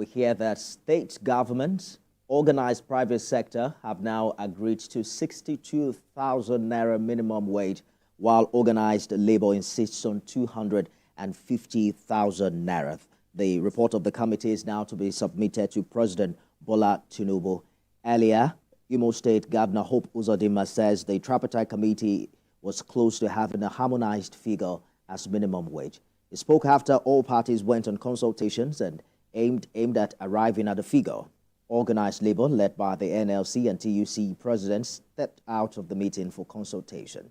We hear that state governments, organized private sector have now agreed to 62,000 naira minimum wage, while organized labor insists on 250,000 naira. The report of the committee is now to be submitted to President Bola Tinubu. Earlier, Imo State Governor Hope Uzodinma says the Tripartite Committee was close to having a harmonized figure as minimum wage. He spoke after all parties went on consultations and aimed at arriving at a figure. Organized labor, led by the NLC and TUC presidents, stepped out of the meeting for consultation.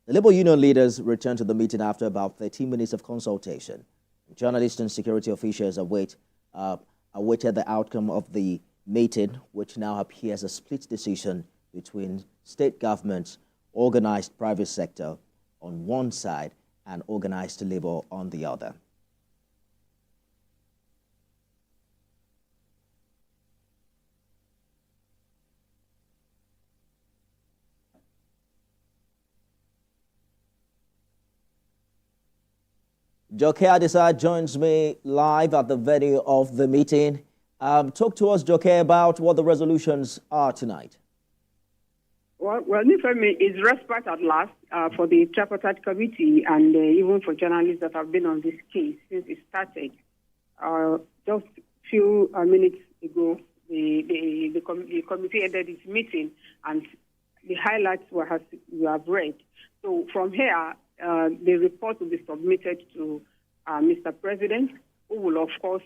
The labor union leaders returned to the meeting after about 13 minutes of consultation. Journalists and security officials awaited the outcome of the meeting, which now appears a split decision between state governments, organized private sector on one side and organized labor on the other. Joke Adisa joins me live at the venue of the meeting. Talk to us, Joke, about what the resolutions are tonight. Well, Nifemi is respite at last for the Tripartite Committee and even for journalists that have been on this case since it started. Just a few minutes ago, the committee ended its meeting, and the highlights we have read. So from here, the report will be submitted to Mr. President, who will, of course,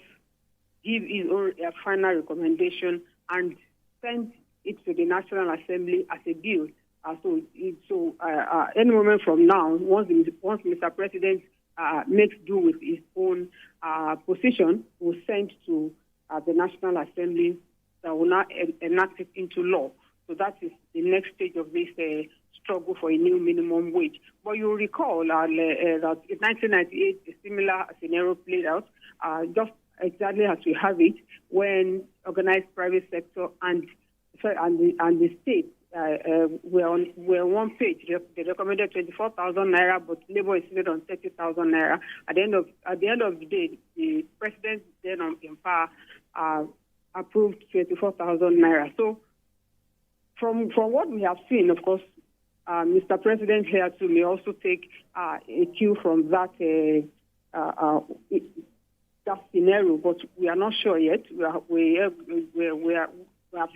give his own final recommendation and send it to the National Assembly as a bill. Any moment from now, once Mr. President makes do with his own position, will send to the National Assembly that will now enact it into law. So that is the next stage of this struggle for a new minimum wage. But you'll recall that in 1998, a similar scenario played out, just exactly as we have it, when organized private sector and the state were on one page. They recommended 24,000 naira, but labor insisted on 30,000 naira. At the end of the day, the president then in power approved 24,000 naira. So from what we have seen, of course, Mr. President here too may also take a cue from that scenario, but we are not sure yet. We are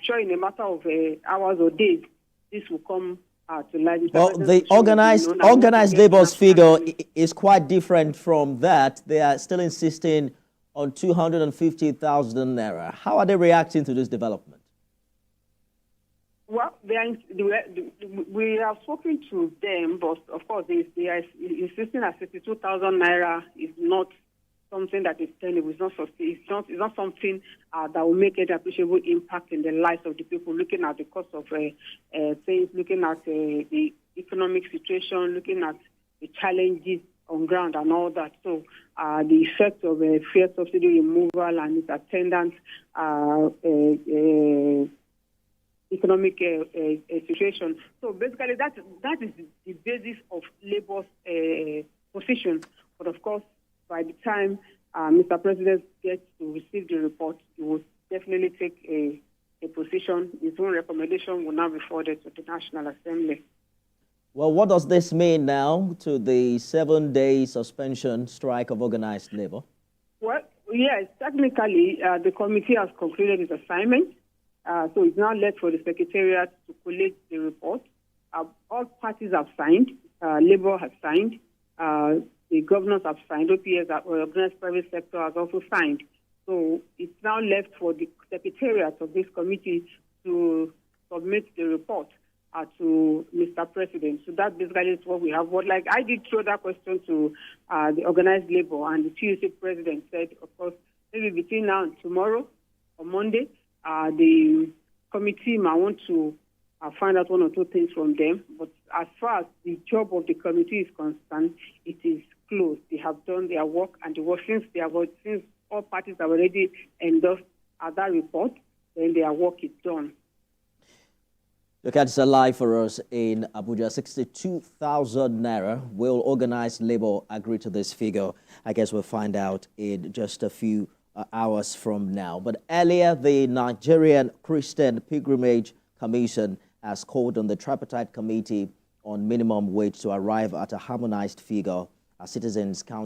sure in a matter of hours or days this will come to light. Well, the organized labor's figure is quite different from that. They are still insisting on 250,000 naira. How are they reacting to this development? Well, we have spoken to them, but of course they are insisting that 62,000 naira is not something that is tenable. It's not something that will make an appreciable impact in the lives of the people. Looking at the cost of things, looking at the economic situation, looking at the challenges on ground and all that. So the effect of fuel subsidy removal and its attendant economic situation. So basically, that is the basis of Labour's position. But of course, by the time Mr. President gets to receive the report, he will definitely take a position. His own recommendation will now be forwarded to the National Assembly. Well, what does this mean now to the 7-day suspension strike of organized labor? Well, yes, technically, the committee has concluded its assignment. So it's now left for the Secretariat to collate the report. All parties have signed. Labour has signed. The governors have signed. OPS, Organized Private Sector, has also signed. So it's now left for the Secretariat of this committee to submit the report to Mr. President. So that basically is what we have. But like I did throw that question to the Organized Labour, and the TVC president said, of course, maybe between now and tomorrow or Monday, the committee might want to find out one or two things from them. But as far as the job of the committee is concerned, it is closed. They have done their work, and the work since all parties have already endorsed that report, then their work is done. Look at this live for us in Abuja. 62,000 naira. Will organized labor agree to this figure? I guess we'll find out in just a few hours from now. But earlier, the Nigerian Christian Pilgrimage Commission has called on the Tripartite Committee on minimum wage to arrive at a harmonized figure as citizens count